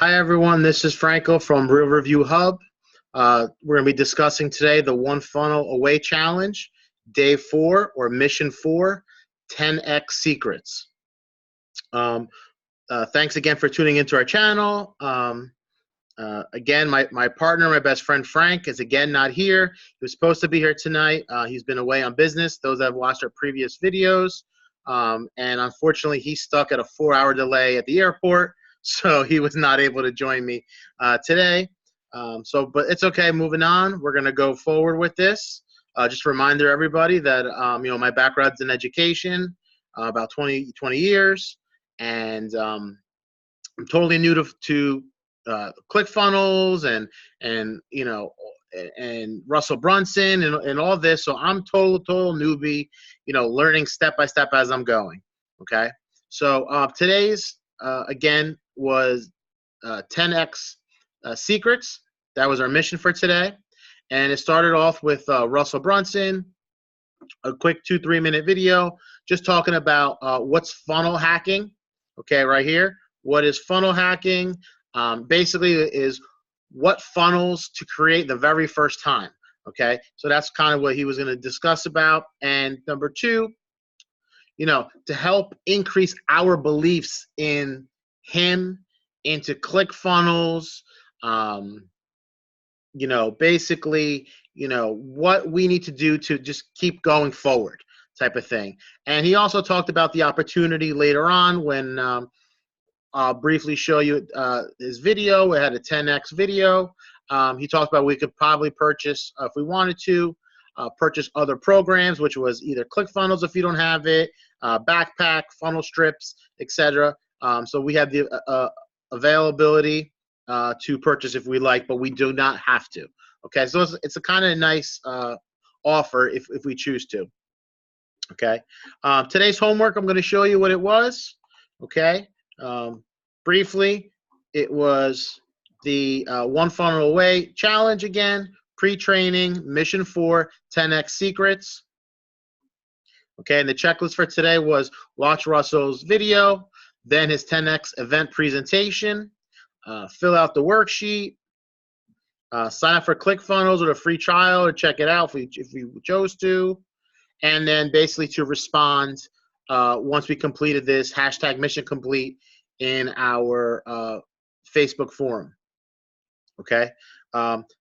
Hi everyone, this is Franco from Real Review Hub. We're going to be discussing today the One Funnel Away Challenge, Day 4 or Mission 4, 10x Secrets. Thanks again for tuning into our channel. Again, my partner, my best friend Frank, is again not here. He was supposed to be here tonight. He's been away on business, those that have watched our previous videos. And unfortunately, he's stuck at a 4-hour delay at the airport. So he was not able to join me today. But it's okay. Moving on, we're going to go forward with this. Just a reminder, everybody, that my background's in education, about 20 years, and I'm totally new to ClickFunnels and Russell Brunson and all this. So I'm total newbie, learning step by step as I'm going. Okay. So today's again was 10x secrets. That was our mission for today, and it started off with Russell Brunson, a quick 2-3 minute video just talking about what's funnel hacking. Okay, right here. What is funnel hacking? Basically is what funnels to create the very first time. Okay, so that's kind of what he was going to discuss about. And number 2, to help increase our beliefs in him, into ClickFunnels, basically, what we need to do to just keep going forward type of thing. And he also talked about the opportunity later on when I'll briefly show you his video. We had a 10x video. He talked about we could probably purchase, if we wanted to, purchase other programs, which was either ClickFunnels if you don't have it, backpack, funnel strips, etc. So we have the availability to purchase if we like, but we do not have to. Okay, so it's a kind of nice offer if we choose to. Okay, today's homework, I'm going to show you what it was. Okay, briefly, it was the One Funnel Away Challenge again, pre-training, mission 4, 10x secrets. Okay, and the checklist for today was watch Russell's video, then his 10x event presentation, fill out the worksheet, sign up for ClickFunnels with a free trial to check it out if we chose to, and then basically to respond once we completed this hashtag mission complete in our Facebook forum. Okay.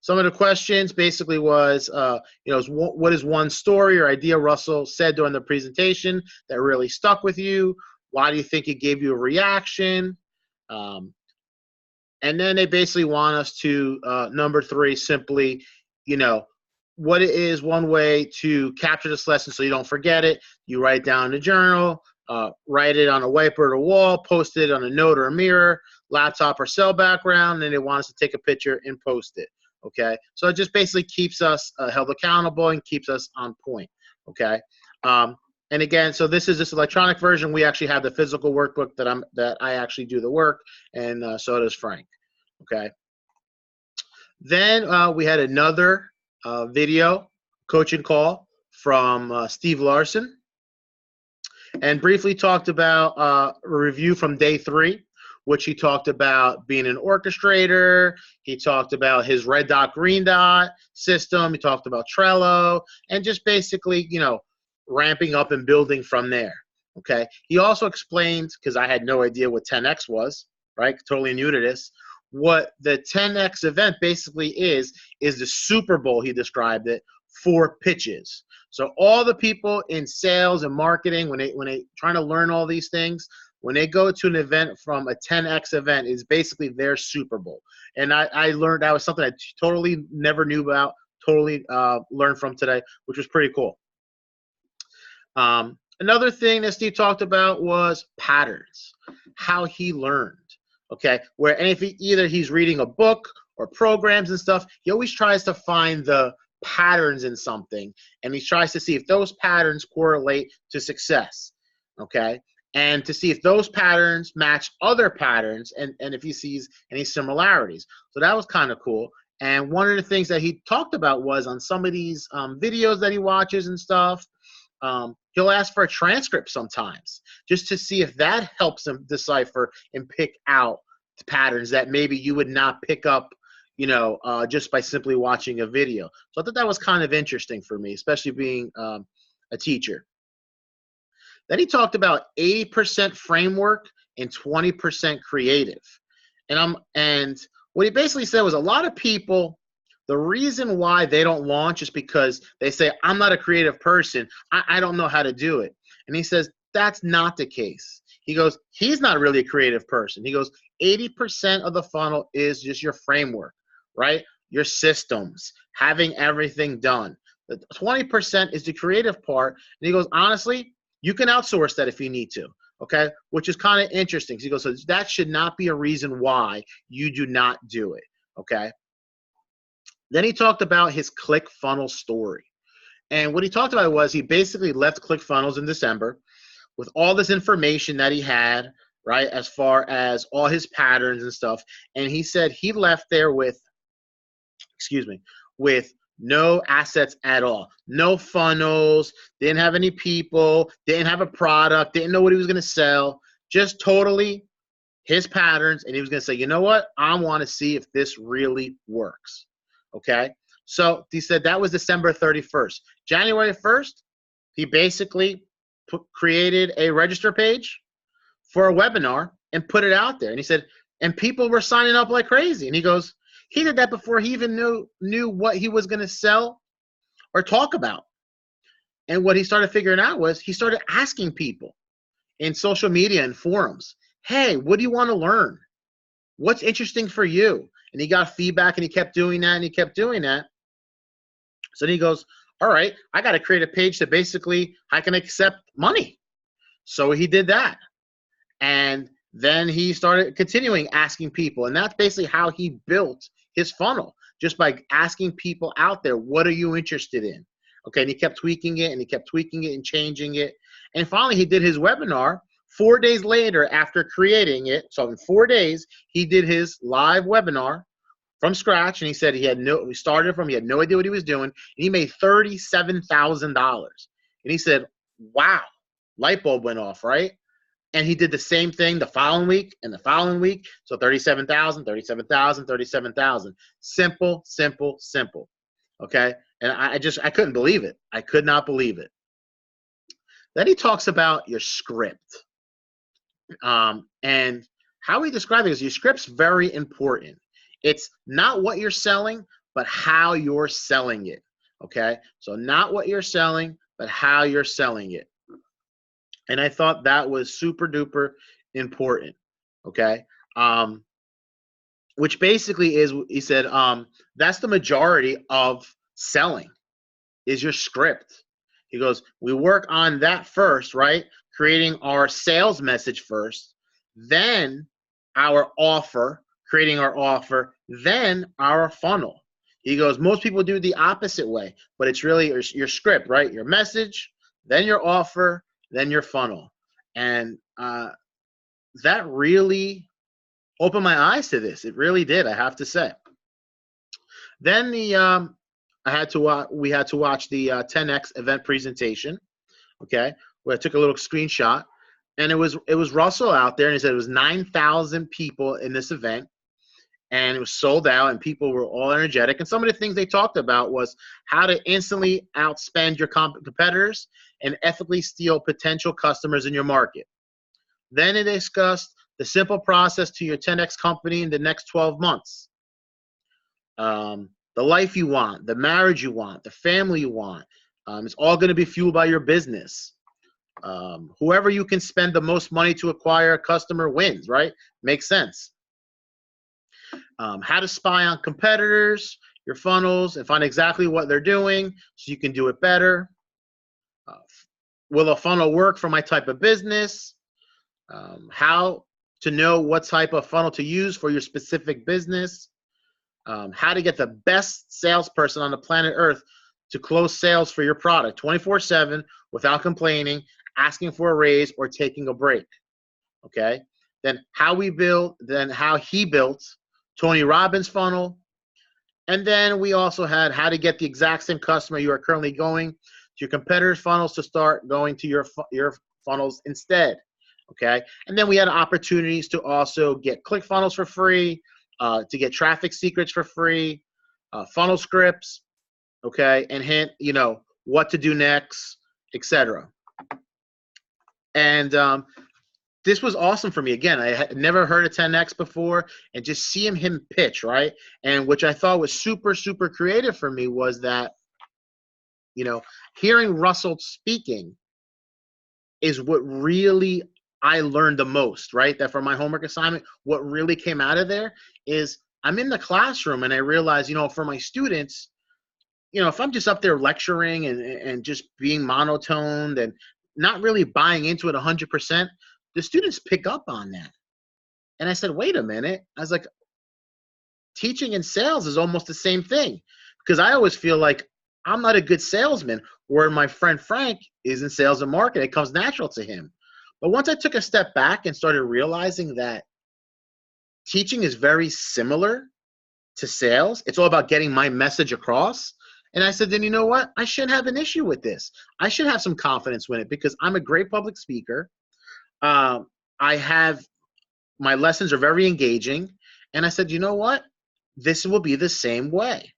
Some of the questions basically was, what is one story or idea Russell said during the presentation that really stuck with you? Why do you think it gave you a reaction? And then they basically want us to, number 3, simply, what it is one way to capture this lesson so you don't forget it. You write it down in a journal, write it on a whiteboard or wall, post it on a note or a mirror, laptop or cell background, and they want us to take a picture and post it. Okay, so it just basically keeps us held accountable and keeps us on point. Okay, and again, so this is this electronic version. We actually have the physical workbook that I actually do the work, and so does Frank. Okay. Then we had another video coaching call from Steve Larson, and briefly talked about a review from day 3, which he talked about being an orchestrator. He talked about his red dot, green dot system. He talked about Trello, and just basically, ramping up and building from there. Okay. He also explained, because I had no idea what 10x was, right? Totally new to this. What the 10x event basically is the Super Bowl, he described it, for pitches. So all the people in sales and marketing, when they trying to learn all these things, when they go to an event from a 10x event, is basically their Super Bowl. And I learned that was something I totally never knew about, totally learned from today, which was pretty cool. Another thing that Steve talked about was patterns, how he learned. Okay, where and if either he's reading a book or programs and stuff, he always tries to find the patterns in something, and he tries to see if those patterns correlate to success. Okay, and to see if those patterns match other patterns, and if he sees any similarities. So that was kind of cool. And one of the things that he talked about was on some of these videos that he watches and stuff, he'll ask for a transcript sometimes just to see if that helps him decipher and pick out patterns that maybe you would not pick up, just by simply watching a video. So I thought that was kind of interesting for me, especially being a teacher. Then he talked about 80% framework and 20% creative. And what he basically said was a lot of people, the reason why they don't launch is because they say, I'm not a creative person. I don't know how to do it. And he says, that's not the case. He goes, he's not really a creative person. He goes, 80% of the funnel is just your framework, right? Your systems, having everything done. The 20% is the creative part. And he goes, honestly, you can outsource that if you need to, okay? Which is kind of interesting. He goes, so that should not be a reason why you do not do it, okay? Then he talked about his ClickFunnels story. And what he talked about was he basically left ClickFunnels in December with all this information that he had, right, as far as all his patterns and stuff. And he said he left there with no assets at all, no funnels, didn't have any people, didn't have a product, didn't know what he was going to sell, just totally his patterns. And he was going to say, you know what? I want to see if this really works. Okay. So he said that was December 31st. January 1st, he basically created a register page for a webinar and put it out there. And he said, and people were signing up like crazy. And he goes, he did that before he even knew what he was going to sell or talk about. And what he started figuring out was he started asking people in social media and forums, hey, what do you want to learn? What's interesting for you? And he got feedback, and he kept doing that, and he kept doing that. So then he goes, all right, I got to create a page that basically I can accept money. So he did that. And then he started continuing asking people. And that's basically how he built his funnel, just by asking people out there, what are you interested in? Okay, and he kept tweaking it, and he kept tweaking it and changing it. And finally, he did his webinar 4 days later after creating it. So in 4 days, he did his live webinar from scratch. And he said he had no idea what he was doing. And he made $37,000. And he said, wow, light bulb went off, right? And he did the same thing the following week and the following week. So 37,000, 37,000, 37,000. Simple, simple, simple. Okay. And I couldn't believe it. I could not believe it. Then he talks about your script. And how he described it is your script's very important. It's not what you're selling, but how you're selling it. Okay. So not what you're selling, but how you're selling it. And I thought that was super duper important, okay? Which basically is, he said, that's the majority of selling is your script. He goes, we work on that first, right? Creating our sales message first, then our offer, creating our offer, then our funnel. He goes, most people do the opposite way, but it's really your script, right? Your message, then your offer, then your funnel. And that really opened my eyes to this. It really did, I have to say. Then we had to watch the 10X event presentation. Okay, where I took a little screenshot, and it was Russell out there, and he said it was 9,000 people in this event, and it was sold out, and people were all energetic. And some of the things they talked about was how to instantly outspend your competitors and ethically steal potential customers in your market. Then they discussed the simple process to your 10X company in the next 12 months. The life you want, the marriage you want, the family you want. It's all going to be fueled by your business. Whoever you can spend the most money to acquire a customer wins, right? Makes sense. How to spy on competitors, your funnels, and find exactly what they're doing so you can do it better. Will a funnel work for my type of business? How to know what type of funnel to use for your specific business. How to get the best salesperson on the planet Earth to close sales for your product 24/7 without complaining, asking for a raise, or taking a break. Okay. Then how he built Tony Robbins' funnel. And then we also had how to get the exact same customer you are currently going to your competitors' funnels to start going to your funnels instead. Okay. And then we had opportunities to also get ClickFunnels for free, to get traffic secrets for free, funnel scripts. Okay. And hint, what to do next, etc. And this was awesome for me. Again, I had never heard of 10X before, and just seeing him pitch, right? And which I thought was super, super creative for me was that, hearing Russell speaking is what really I learned the most, right? That for my homework assignment, what really came out of there is I'm in the classroom and I realize, for my students, if I'm just up there lecturing and just being monotoned and not really buying into it 100%, the students pick up on that. And I said, wait a minute. I was like, teaching and sales is almost the same thing, because I always feel like I'm not a good salesman, where my friend Frank is in sales and marketing. It comes natural to him. But once I took a step back and started realizing that teaching is very similar to sales, it's all about getting my message across. And I said, then you know what? I shouldn't have an issue with this. I should have some confidence with it, because I'm a great public speaker. My lessons are very engaging. And I said, you know what? This will be the same way.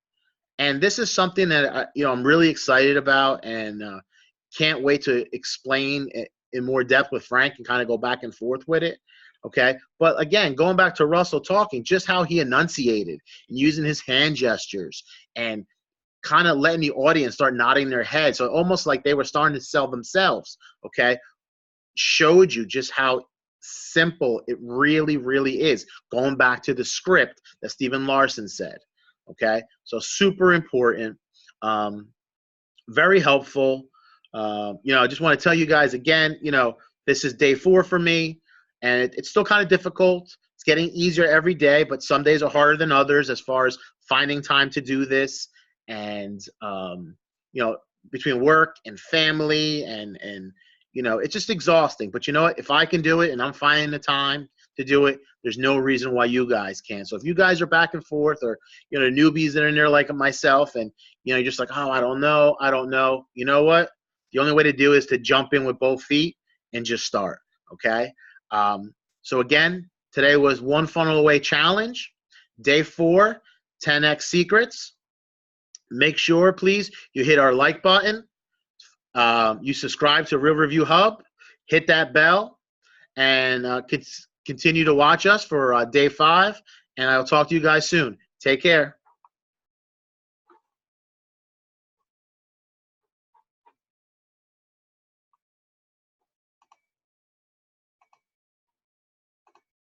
And this is something that I'm really excited about, and can't wait to explain in more depth with Frank and kind of go back and forth with it. Okay. But again, going back to Russell talking, just how he enunciated and using his hand gestures and kind of letting the audience start nodding their head. So almost like they were starting to sell themselves. Okay. Showed you just how simple it really, really is. Going back to the script that Stephen Larson said. Okay. So super important. Very helpful. I just want to tell you guys again, this is day 4 for me, and it's still kind of difficult. It's getting easier every day, but some days are harder than others as far as finding time to do this. And, between work and family and it's just exhausting. But you know what? If I can do it and I'm finding the time to do it, there's no reason why you guys can't. So if you guys are back and forth, or, newbies that are in there like myself, and, you're just like, oh, I don't know. You know what? The only way to do is to jump in with both feet and just start. Okay. So again, today was One Funnel Away Challenge, day 4, 10X secrets. Make sure, please, you hit our like button. You subscribe to Real Review Hub, hit that bell, and continue to watch us for day 5. And I'll talk to you guys soon. Take care.